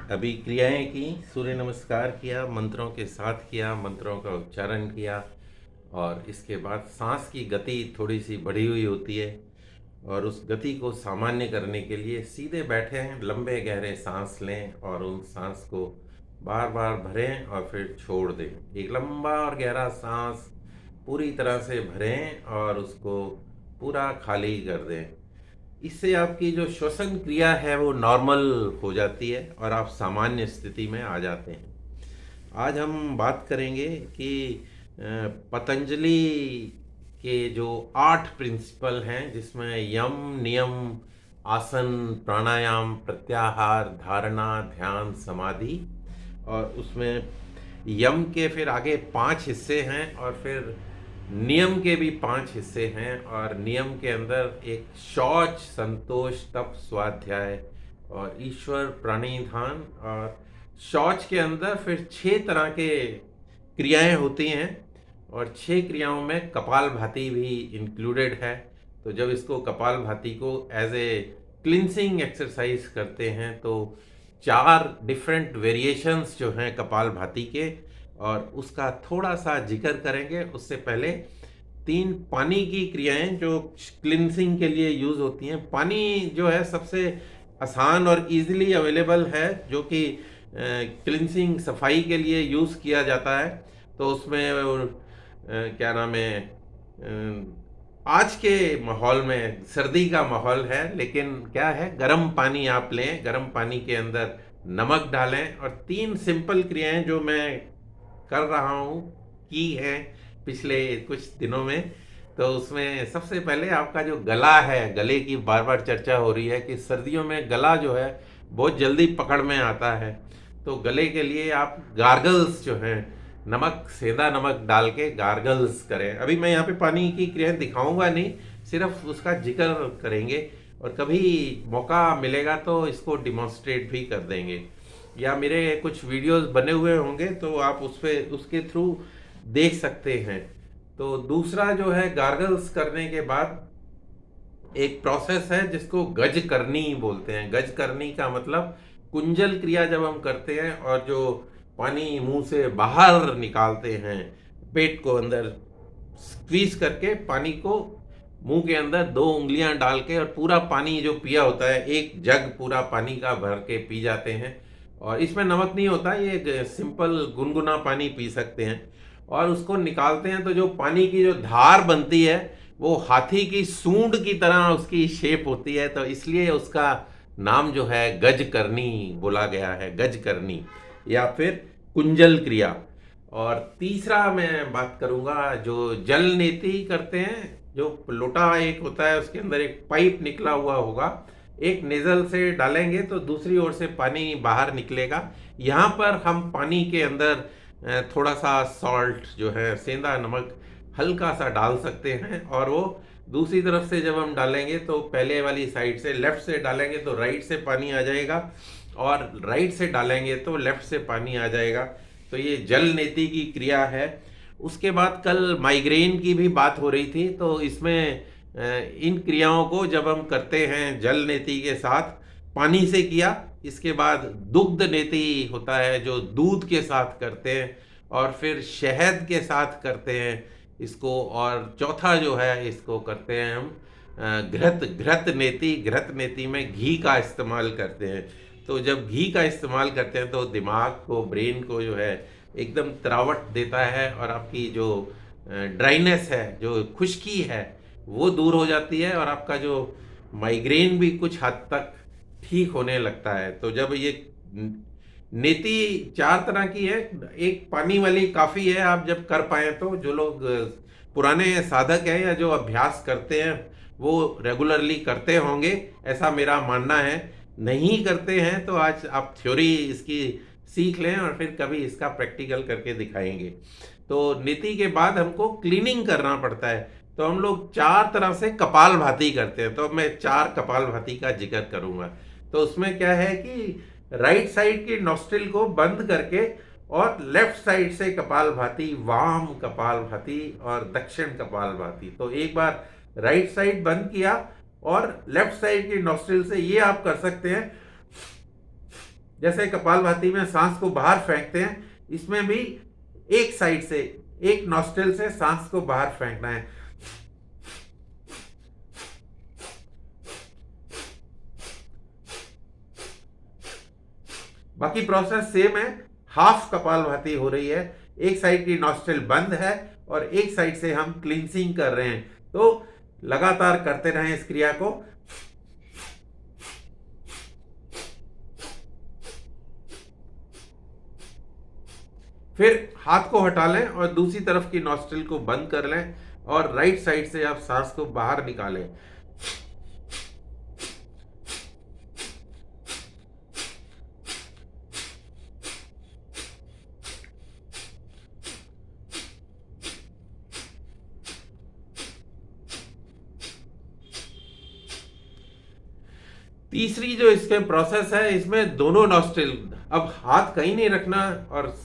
अभी क्रियाएं की, सूर्य नमस्कार किया, मंत्रों के साथ किया, मंत्रों का उच्चारण किया और इसके बाद सांस की गति थोड़ी सी बढ़ी हुई होती है और उस गति को सामान्य करने के लिए सीधे बैठे हैं, लंबे गहरे सांस लें और उन सांस को बार बार भरें और फिर छोड़ दें। एक लंबा और गहरा सांस पूरी तरह से भरें और उसको पूरा खाली कर दें। इससे आपकी जो श्वसन क्रिया है वो नॉर्मल हो जाती है और आप सामान्य स्थिति में आ जाते हैं। आज हम बात करेंगे कि पतंजलि के जो 8 प्रिंसिपल हैं, जिसमें यम, नियम, आसन, प्राणायाम, प्रत्याहार, धारणा, ध्यान, समाधि, और उसमें यम के फिर आगे 5 हिस्से हैं और फिर नियम के भी 5 हिस्से हैं। और नियम के अंदर एक शौच, संतोष, तप, स्वाध्याय और ईश्वर प्रणिधान, और शौच के अंदर फिर 6 तरह के क्रियाएं होती हैं और 6 क्रियाओं में कपालभाति भी इंक्लूडेड है। तो जब इसको कपालभाति को एज ए क्लिनसिंग एक्सरसाइज करते हैं तो 4 डिफरेंट वेरिएशंस जो हैं कपालभाति के, और उसका थोड़ा सा जिक्र करेंगे। उससे पहले 3 पानी की क्रियाएं जो क्लिनसिंग के लिए यूज़ होती हैं। पानी जो है सबसे आसान और इजीली अवेलेबल है, जो कि क्लिनसिंग सफाई के लिए यूज़ किया जाता है। तो उसमें क्या नाम है, आज के माहौल में सर्दी का माहौल है, लेकिन क्या है, गर्म पानी आप लें, गर्म पानी के अंदर नमक डालें और 3 सिंपल क्रियाएं जो मैं कर रहा हूँ, की हैं पिछले कुछ दिनों में। तो उसमें सबसे पहले आपका जो गला है, गले की बार बार चर्चा हो रही है कि सर्दियों में गला जो है बहुत जल्दी पकड़ में आता है। तो गले के लिए आप गार्गल्स जो हैं, नमक, सेंधा नमक डाल के गार्गल्स करें। अभी मैं यहाँ पे पानी की क्रियाएं दिखाऊंगा नहीं, सिर्फ उसका जिक्र करेंगे और कभी मौका मिलेगा तो इसको डिमॉन्स्ट्रेट भी कर देंगे, या मेरे कुछ वीडियोस बने हुए होंगे तो आप उस पे उसके थ्रू देख सकते हैं। तो दूसरा जो है, गार्गल्स करने के बाद एक प्रोसेस है जिसको गज करनी बोलते हैं। गज करनी का मतलब कुंजल क्रिया जब हम करते हैं और जो पानी मुंह से बाहर निकालते हैं, पेट को अंदर स्क्वीज करके पानी को मुंह के अंदर 2 उंगलियां डाल के और पूरा पानी जो पिया होता है, एक जग पूरा पानी का भर के पी जाते हैं। और इसमें नमक नहीं होता, ये सिंपल गुनगुना पानी पी सकते हैं। और उसको निकालते हैं तो जो पानी की जो धार बनती है वो हाथी की सूंड की तरह उसकी शेप होती है, तो इसलिए उसका नाम जो है गज करनी बोला गया है, गज करनी या फिर कुंजल क्रिया। और तीसरा मैं बात करूंगा, जो जल नेति करते हैं, जो लोटा एक होता है उसके अंदर एक पाइप निकला हुआ होगा, एक नेजल से डालेंगे तो दूसरी ओर से पानी बाहर निकलेगा। यहाँ पर हम पानी के अंदर थोड़ा सा सॉल्ट जो है, सेंधा नमक हल्का सा डाल सकते हैं, और वो दूसरी तरफ से जब हम डालेंगे तो पहले वाली साइड से, लेफ्ट से डालेंगे तो राइट से पानी आ जाएगा और राइट से डालेंगे तो लेफ्ट से पानी आ जाएगा। तो ये जल नेति की क्रिया है। उसके बाद कल माइग्रेन की भी बात हो रही थी, तो इसमें इन क्रियाओं को जब हम करते हैं जल नेति के साथ, पानी से किया, इसके बाद दुग्ध नेति होता है जो दूध के साथ करते हैं, और फिर शहद के साथ करते हैं इसको, और चौथा जो है इसको करते हैं हम घृत घृत नेति। घृत नेति में घी का इस्तेमाल करते हैं। तो जब घी का इस्तेमाल करते हैं तो दिमाग को, ब्रेन को जो है एकदम तरावट देता है और आपकी जो ड्राइनेस है, जो खुश्की है, वो दूर हो जाती है और आपका जो माइग्रेन भी कुछ हद तक ठीक होने लगता है। तो जब ये नीति 4 तरह की है, एक पानी वाली काफ़ी है आप जब कर पाए तो। जो लोग पुराने साधक हैं या जो अभ्यास करते हैं वो रेगुलरली करते होंगे, ऐसा मेरा मानना है। नहीं करते हैं तो आज आप थ्योरी इसकी सीख लें और फिर कभी इसका प्रैक्टिकल करके दिखाएंगे। तो नीति के बाद हमको क्लीनिंग करना पड़ता है, तो हम लोग 4 तरह से कपालभाति करते हैं। तो मैं 4 कपालभाति का जिक्र करूंगा। तो उसमें क्या है कि राइट साइड की नॉस्ट्रिल को बंद करके और लेफ्ट साइड से कपालभाति, वाम कपालभाति और दक्षिण कपालभाति। तो एक बार राइट साइड बंद किया और लेफ्ट साइड की नॉस्ट्रिल से ये आप कर सकते हैं, जैसे कपालभाति में सांस को बाहर फेंकते हैं, इसमें भी एक साइड से, एक नॉस्ट्रिल से सांस को बाहर फेंकना है। बाकी प्रोसेस सेम है, हाफ कपालभाति हो रही है, एक साइड की नॉस्ट्रिल बंद है और एक साइड से हम क्लींसिंग कर रहे हैं। तो लगातार करते रहें इस क्रिया को। फिर हाथ को हटा लें और दूसरी तरफ की नॉस्ट्रिल को बंद कर लें और राइट साइड से आप सांस को बाहर निकालें। तीसरी जो इसके प्रोसेस है, इसमें दोनों नॉस्ट्रिल, अब हाथ कहीं नहीं रखना, और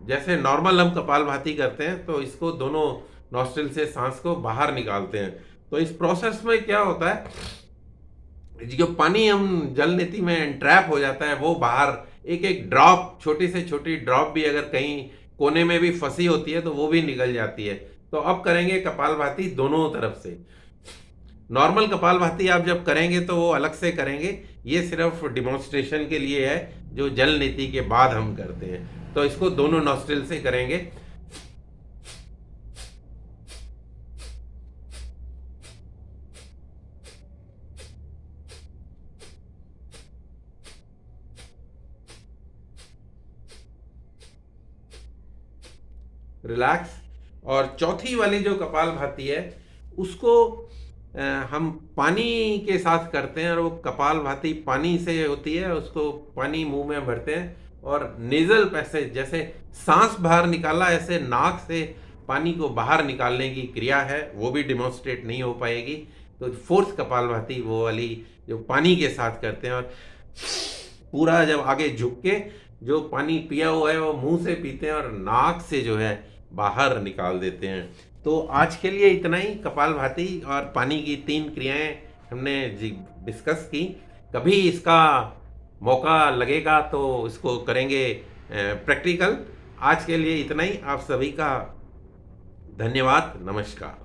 जैसे नॉर्मल हम कपालभाति करते हैं तो इसको दोनों नॉस्ट्रिल से सांस को बाहर निकालते हैं। तो इस प्रोसेस में क्या होता है, जो पानी हम जल नीति में ट्रैप हो जाता है वो बाहर, एक एक ड्रॉप, छोटी से छोटी ड्रॉप भी अगर कहीं कोने में भी फंसी होती है तो वो भी निकल जाती है। तो अब करेंगे कपालभाति दोनों तरफ से। नॉर्मल कपालभाति आप जब करेंगे तो वो अलग से करेंगे, ये सिर्फ डिमॉन्स्ट्रेशन के लिए है जो जल नीति के बाद हम करते हैं। तो इसको दोनों नॉस्ट्रिल से करेंगे। रिलैक्स। और चौथी वाली जो कपालभाति है उसको हम पानी के साथ करते हैं, और वो कपालभाति पानी से होती है, उसको पानी मुंह में भरते हैं और नेजल पैसेज, जैसे सांस बाहर निकाला ऐसे नाक से पानी को बाहर निकालने की क्रिया है, वो भी डिमॉन्स्ट्रेट नहीं हो पाएगी। तो फोर्थ कपालभाति वो वाली जो पानी के साथ करते हैं, और पूरा जब आगे झुक के जो पानी पिया हुआ है वो मुंह से पीते हैं और नाक से जो है बाहर निकाल देते हैं। तो आज के लिए इतना ही, कपालभाति और पानी की 3 क्रियाएं हमने डिस्कस की। कभी इसका मौका लगेगा तो इसको करेंगे प्रैक्टिकल। आज के लिए इतना ही। आप सभी का धन्यवाद। नमस्कार।